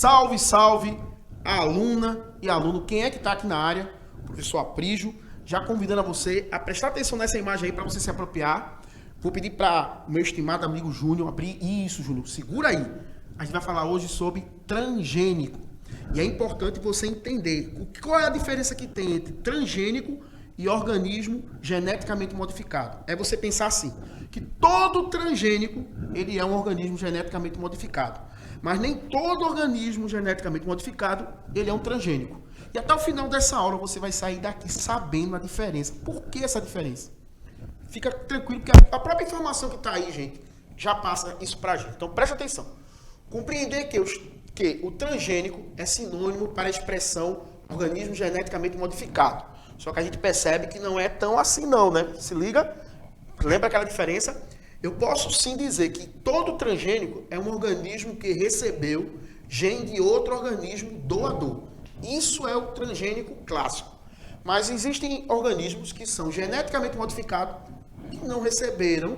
Salve, salve, aluna e aluno. Quem é que está aqui na área? Professor Aprígio, já convidando a você a prestar atenção nessa imagem aí para você se apropriar. Vou pedir para o meu estimado amigo Júnior abrir. Isso, Júnior, segura aí. A gente vai falar hoje sobre transgênico. E é importante você entender qual é a diferença que tem entre transgênico e organismo geneticamente modificado. É você pensar assim, que todo transgênico ele é um organismo geneticamente modificado. Mas nem todo organismo geneticamente modificado ele é um transgênico. E até o final dessa aula você vai sair daqui sabendo a diferença. Por que essa diferença? Fica tranquilo, porque a própria informação que está aí, gente, já passa isso para a gente. Então preste atenção. Compreender que o transgênico é sinônimo para a expressão organismo geneticamente modificado. Só que a gente percebe que não é tão assim não, né? Se liga? Lembra aquela diferença? Eu posso sim dizer que todo transgênico é um organismo que recebeu gene de outro organismo doador. Isso é o transgênico clássico. Mas existem organismos que são geneticamente modificados e não receberam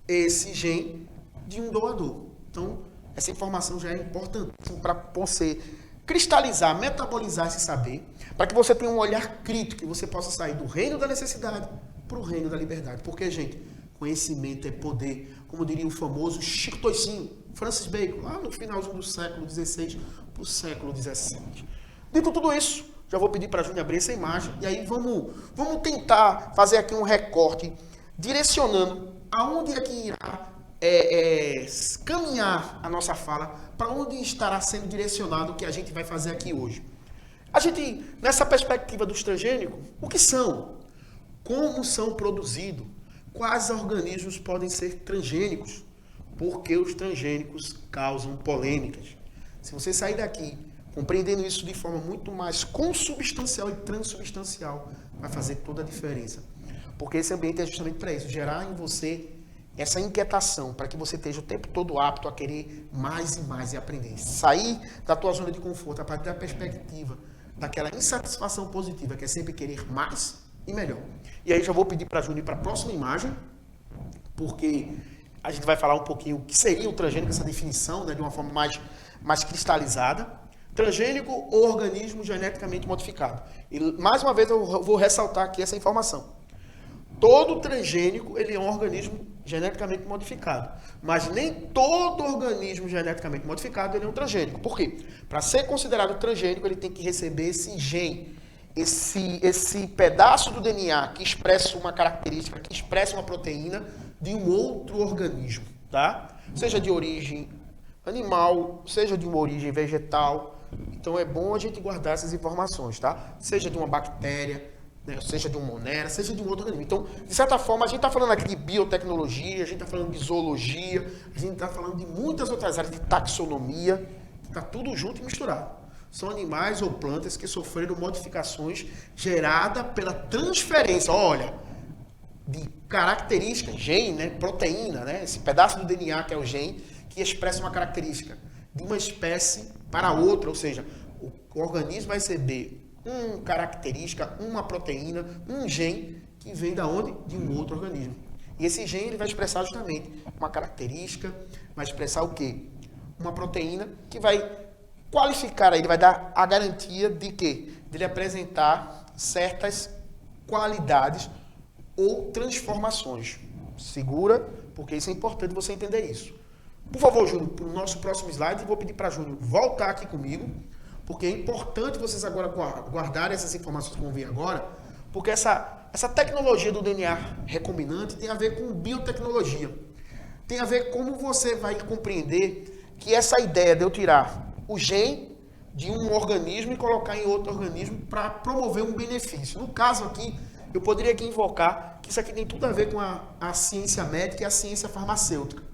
esse gene de um doador. Então, essa informação já é importante para você cristalizar, metabolizar esse saber, para que você tenha um olhar crítico e você possa sair do reino da necessidade para o reino da liberdade. Porque, gente, conhecimento é poder, como diria o famoso Chico Toicinho, Francis Bacon, lá no finalzinho do século XVI para o século XVII. Dito tudo isso, já vou pedir para a Júnior abrir essa imagem e aí vamos tentar fazer aqui um recorte direcionando aonde é que irá caminhar a nossa fala, para onde estará sendo direcionado o que a gente vai fazer aqui hoje. A gente, nessa perspectiva dos transgênicos, o que são? Como são produzidos? Quais organismos podem ser transgênicos? Porque os transgênicos causam polêmicas. Se você sair daqui compreendendo isso de forma muito mais consubstancial e transubstancial, vai fazer toda a diferença. Porque esse ambiente é justamente para isso, gerar em você essa inquietação, para que você esteja o tempo todo apto a querer mais e mais e aprender. Sair da tua zona de conforto a partir da perspectiva daquela insatisfação positiva, que é sempre querer mais e melhor. E aí já vou pedir para a Júnior ir para a próxima imagem, porque a gente vai falar um pouquinho o que seria o transgênico, essa definição, né, de uma forma mais cristalizada. Transgênico ou organismo geneticamente modificado. E mais uma vez eu vou ressaltar aqui essa informação. Todo transgênico ele é um organismo geneticamente modificado. Mas nem todo organismo geneticamente modificado ele é um transgênico. Por quê? Para ser considerado transgênico, ele tem que receber esse gene, esse pedaço do DNA que expressa uma característica, que expressa uma proteína de um outro organismo, tá? Seja de origem animal, seja de uma origem vegetal. Então é bom a gente guardar essas informações, tá? Seja de uma bactéria, né? Seja de um monera, seja de um outro organismo. Então, de certa forma, a gente está falando aqui de biotecnologia, a gente está falando de zoologia, a gente está falando de muitas outras áreas de taxonomia, está tudo junto e misturado. São animais ou plantas que sofreram modificações geradas pela transferência, olha, de características, gene, né? Proteína, né? Esse pedaço do DNA que é o gene, que expressa uma característica de uma espécie para outra, ou seja, o organismo vai receber uma característica, uma proteína, um gene que vem da onde? De um outro organismo. E esse gene ele vai expressar justamente uma característica, vai expressar o quê? Uma proteína que vai qualificar, ele vai dar a garantia de quê? De ele apresentar certas qualidades ou transformações. Segura, porque isso é importante você entender isso. Por favor, Júnior, para o nosso próximo slide, vou pedir para a Júnior voltar aqui comigo, porque é importante vocês agora guardarem essas informações que vão vir agora, porque essa tecnologia do DNA recombinante tem a ver com biotecnologia. Tem a ver como você vai compreender que essa ideia de eu tirar o gene de um organismo e colocar em outro organismo para promover um benefício. No caso aqui, eu poderia aqui invocar que isso aqui tem tudo a ver com a ciência médica e a ciência farmacêutica.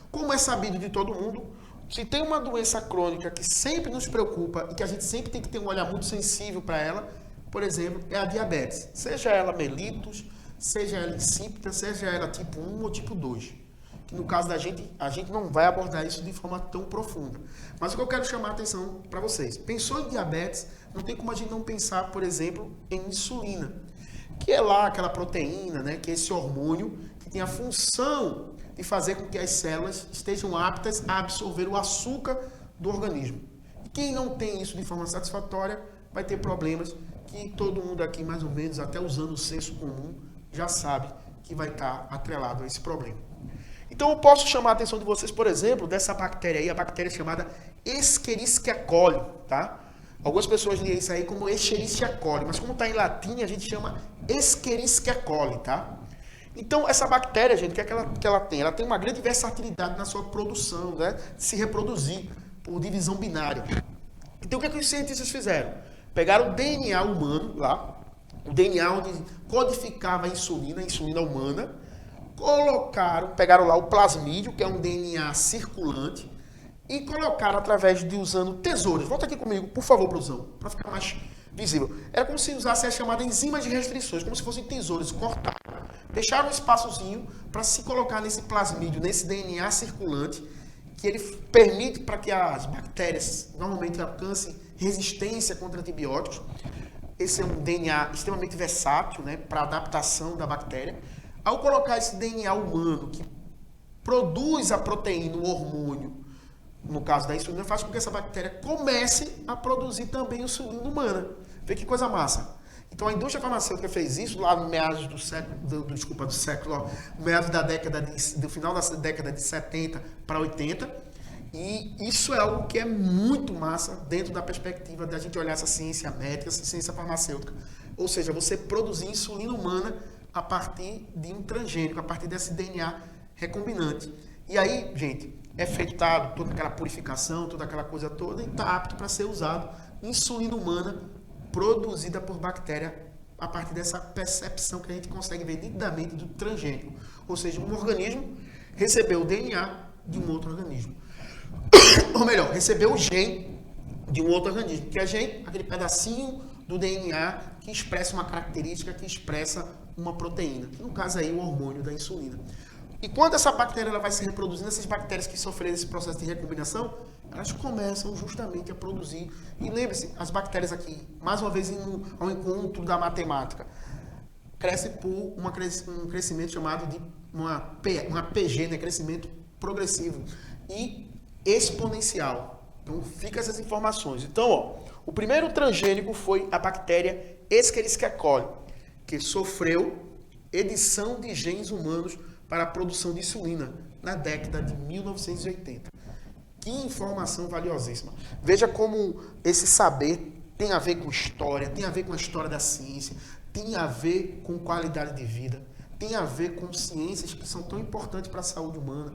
Como é sabido de todo mundo, se tem uma doença crônica que sempre nos preocupa e que a gente sempre tem que ter um olhar muito sensível para ela, por exemplo, é a diabetes. Seja ela mellitus, seja ela insípida, seja ela tipo 1 ou tipo 2. Que no caso da gente, a gente não vai abordar isso de forma tão profunda. Mas o que eu quero chamar a atenção para vocês. Pensou em diabetes, não tem como a gente não pensar, por exemplo, em insulina. Que é lá aquela proteína, né, que é esse hormônio que tem a função de fazer com que as células estejam aptas a absorver o açúcar do organismo. Quem não tem isso de forma satisfatória vai ter problemas que todo mundo aqui, mais ou menos, até usando o senso comum, já sabe que vai estar atrelado a esse problema. Então eu posso chamar a atenção de vocês, por exemplo, dessa bactéria aí, a bactéria chamada Escherichia coli, tá? Algumas pessoas liam isso aí como Escherichia coli, mas como está em latim, a gente chama Escherichia coli, tá? Então, essa bactéria, gente, o que é que ela tem? Ela tem uma grande versatilidade na sua produção, né? De se reproduzir por divisão binária. Então, o que é que os cientistas fizeram? Pegaram o DNA humano lá, o DNA onde codificava a insulina humana, pegaram lá o plasmídio, que é um DNA circulante, e colocaram através de usando tesouras. Volta aqui comigo, por favor, Brusão, para ficar mais visível. Era como se usasse a chamada enzima de restrições, como se fossem tesouras, cortaram. Deixaram um espaçozinho para se colocar nesse plasmídio, nesse DNA circulante, que ele permite para que as bactérias normalmente alcancem resistência contra antibióticos. Esse é um DNA extremamente versátil, né, para adaptação da bactéria. Ao colocar esse DNA humano, que produz a proteína, o hormônio, no caso da insulina, faz com que essa bactéria comece a produzir também insulina humana. Vê que coisa massa. Então a indústria farmacêutica fez isso lá no meados do final da década de 70 para 80. E isso é algo que é muito massa dentro da perspectiva da gente olhar essa ciência médica, essa ciência farmacêutica. Ou seja, você produzir insulina humana a partir de um transgênico, a partir desse DNA recombinante. E aí, gente, é feito toda aquela purificação, toda aquela coisa toda, e está apto para ser usado insulina humana produzida por bactéria a partir dessa percepção que a gente consegue ver nitidamente do transgênico. Ou seja, um organismo recebeu o DNA de um outro organismo. Ou melhor, recebeu o gene de um outro organismo, que é aquele pedacinho do DNA que expressa uma característica, que expressa uma proteína, que no caso aí o hormônio da insulina. E quando essa bactéria ela vai se reproduzindo, essas bactérias que sofreram esse processo de recombinação, elas começam justamente a produzir. E lembre-se, as bactérias aqui, mais uma vez ao encontro da matemática, crescem por um crescimento chamado de uma PG, né? Crescimento progressivo e exponencial. Então, fica essas informações. Então, o primeiro transgênico foi a bactéria Escherichia coli, que sofreu edição de genes humanos para a produção de insulina na década de 1980. Que informação valiosíssima. Veja como esse saber tem a ver com história, tem a ver com a história da ciência, tem a ver com qualidade de vida, tem a ver com ciências que são tão importantes para a saúde humana,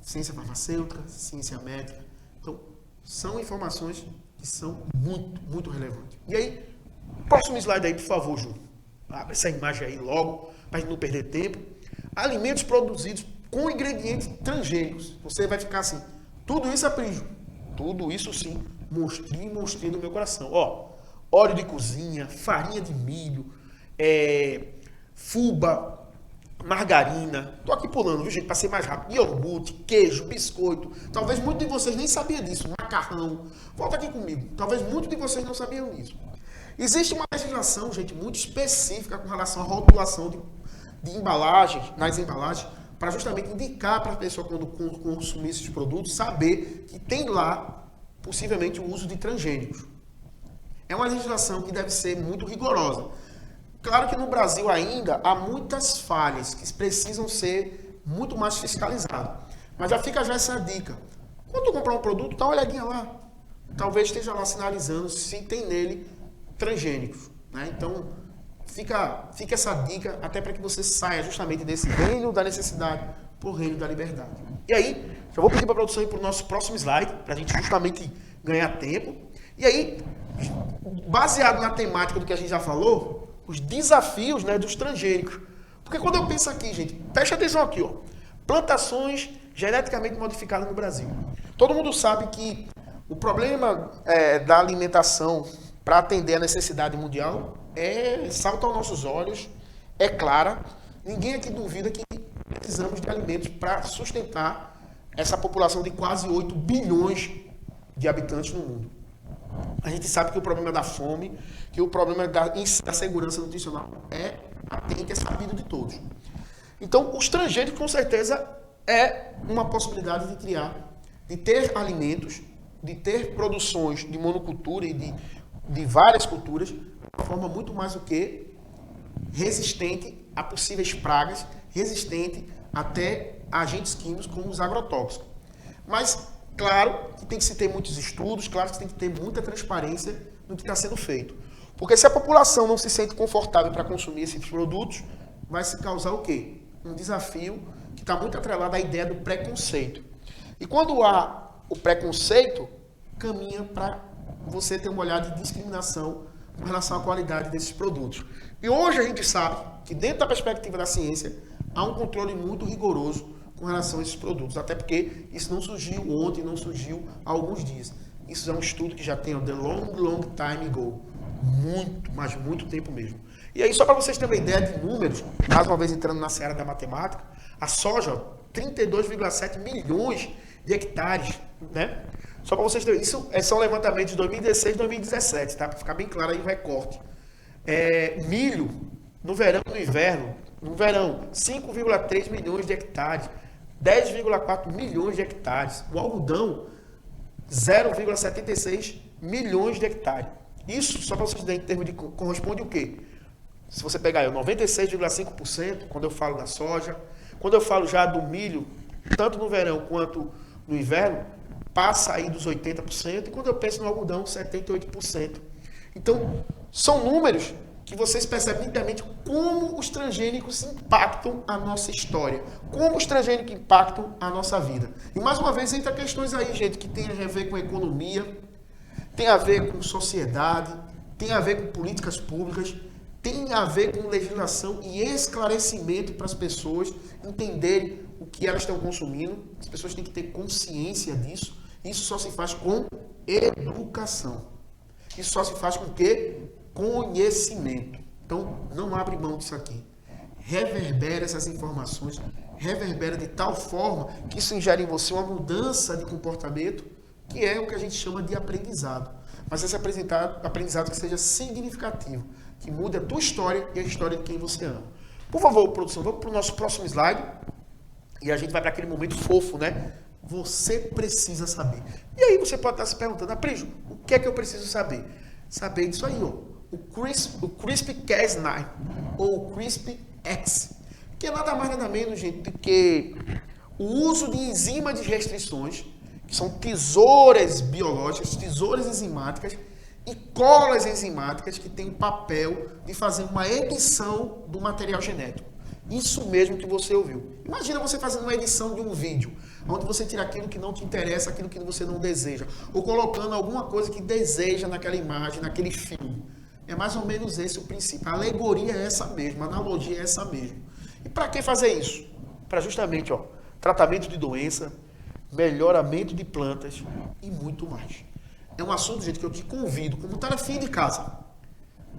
ciência farmacêutica, ciência médica. Então, são informações que são muito, muito relevantes. E aí, próximo slide aí, por favor, Ju. Abre essa imagem aí logo, para a gente não perder tempo. Alimentos produzidos com ingredientes transgênicos. Você vai ficar assim, tudo isso é prígio. Tudo isso sim, mostrei no meu coração. Ó, óleo de cozinha, farinha de milho, fubá, margarina. Tô aqui pulando, viu, gente, para ser mais rápido. Iogurte, queijo, biscoito. Talvez muitos de vocês nem sabiam disso. Macarrão. Volta aqui comigo. Talvez muitos de vocês não sabiam disso. Existe uma legislação, gente, muito específica com relação à rotulação de embalagens, nas embalagens, para justamente indicar para a pessoa, quando consumir esses produtos, saber que tem lá, possivelmente, o uso de transgênicos. É uma legislação que deve ser muito rigorosa. Claro que no Brasil ainda há muitas falhas que precisam ser muito mais fiscalizadas. Mas já fica essa dica. Quando tu comprar um produto, dá uma olhadinha lá. Talvez esteja lá sinalizando se tem nele transgênicos, né? Então, fica essa dica até para que você saia justamente desse reino da necessidade para o reino da liberdade. E aí, já vou pedir para a produção ir para o nosso próximo slide, para a gente justamente ganhar tempo. E aí, baseado na temática do que a gente já falou, os desafios, né, dos transgênicos. Porque quando eu penso aqui, gente, presta atenção aqui, ó, plantações geneticamente modificadas no Brasil. Todo mundo sabe que o problema da alimentação para atender a necessidade mundial salta aos nossos olhos, é clara. Ninguém aqui duvida que precisamos de alimentos para sustentar essa população de quase 8 bilhões de habitantes no mundo. A gente sabe que o problema da fome, que o problema da segurança nutricional é latente, é sabido de todos. Então, os transgênicos, com certeza, é uma possibilidade de ter alimentos de ter produções de monocultura e de várias culturas de uma forma muito mais do que resistente a possíveis pragas, resistente até a agentes químicos como os agrotóxicos. Mas, claro, que tem que se ter muitos estudos, claro que tem que ter muita transparência no que está sendo feito. Porque se a população não se sente confortável para consumir esses produtos, vai se causar o quê? Um desafio que está muito atrelado à ideia do preconceito. E quando há o preconceito, caminha para você ter uma olhada de discriminação com relação à qualidade desses produtos. E hoje a gente sabe que dentro da perspectiva da ciência, há um controle muito rigoroso com relação a esses produtos. Até porque isso não surgiu ontem, não surgiu há alguns dias. Isso é um estudo que já tem the long time ago. Muito, mas muito tempo mesmo. E aí, só para vocês terem uma ideia de números, mais uma vez entrando na seara da matemática, a soja, 32,7 milhões de hectares, né? Só para vocês terem, isso são levantamentos de 2016 e 2017, tá? Para ficar bem claro aí o recorte. Milho, no verão e no inverno, no verão, 5,3 milhões de hectares, 10,4 milhões de hectares. O algodão, 0,76 milhões de hectares. Isso, só para vocês terem em termos de corresponde o quê? Se você pegar aí, 96,5% quando eu falo da soja, quando eu falo já do milho, tanto no verão quanto no inverno, passa aí dos 80%, e quando eu penso no algodão, 78%. Então, são números que vocês percebem nitidamente como os transgênicos impactam a nossa história, como os transgênicos impactam a nossa vida. E mais uma vez, entra questões aí, gente, que tem a ver com economia, tem a ver com sociedade, tem a ver com políticas públicas, tem a ver com legislação e esclarecimento para as pessoas entenderem o que elas estão consumindo. As pessoas têm que ter consciência disso. Isso só se faz com educação. Isso só se faz com o quê? Conhecimento. Então, não abre mão disso aqui. Reverbera essas informações, reverbera de tal forma que isso ingere em você uma mudança de comportamento, que é o que a gente chama de aprendizado. Mas esse aprendizado que seja significativo, que mude a tua história e a história de quem você ama. Por favor, produção, vamos para o nosso próximo slide. E a gente vai para aquele momento fofo, né? Você precisa saber. E aí você pode estar se perguntando, Aprígio, o que é que eu preciso saber? Saber disso aí, ó. O CRISPR-Cas9, ou o CRISPR-X, que é nada mais nada menos, gente, do que o uso de enzimas de restrições, que são tesouras biológicas, tesouras enzimáticas e colas enzimáticas que têm o papel de fazer uma edição do material genético. Isso mesmo que você ouviu. Imagina você fazendo uma edição de um vídeo, onde você tira aquilo que não te interessa, aquilo que você não deseja, ou colocando alguma coisa que deseja naquela imagem, naquele filme. É mais ou menos esse o princípio. A alegoria é essa mesma, a analogia é essa mesma. E para que fazer isso? Para justamente, ó, tratamento de doença, melhoramento de plantas e muito mais. É um assunto, gente, que eu te convido, como tarefinha de casa.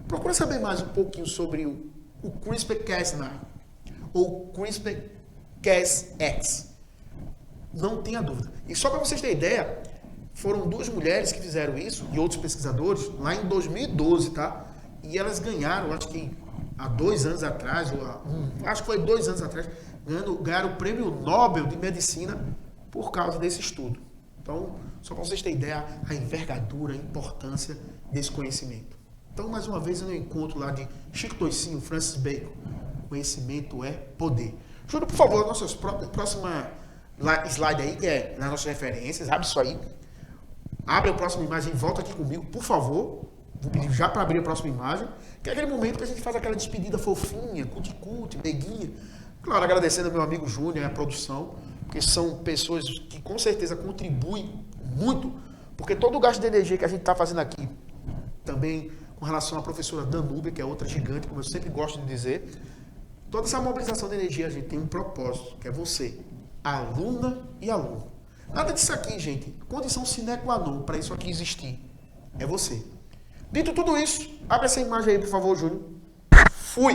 Procura saber mais um pouquinho sobre o CRISPR-Cas9 ou CRISPR-Cas9. Não tenha dúvida. E só para vocês terem ideia, foram duas mulheres que fizeram isso, e outros pesquisadores, lá em 2012, tá? E elas ganharam, acho que há 2 anos atrás, acho que foi 2 anos atrás, ganharam o Prêmio Nobel de Medicina por causa desse estudo. Então, só para vocês terem ideia, a envergadura, a importância desse conhecimento. Então, mais uma vez, eu não encontro lá de Chico Toicinho, Francis Bacon. Conhecimento é poder. Júlio, por favor, nossa próxima slide aí, que é nas nossas referências, abre isso aí. Abre a próxima imagem e volta aqui comigo, por favor. Vou pedir já para abrir a próxima imagem, que é aquele momento que a gente faz aquela despedida fofinha, cuticute, meiguinha. Claro, agradecendo ao meu amigo Júnior e a produção, porque são pessoas que com certeza contribuem muito, porque todo o gasto de energia que a gente está fazendo aqui, também com relação à professora Danúbia, que é outra gigante, como eu sempre gosto de dizer, toda essa mobilização de energia, a gente tem um propósito, que é você, aluna e aluno. Nada disso aqui, gente, condição sine qua non para isso aqui existir, é você. Dito tudo isso, abre essa imagem aí, por favor, Júnior. Fui!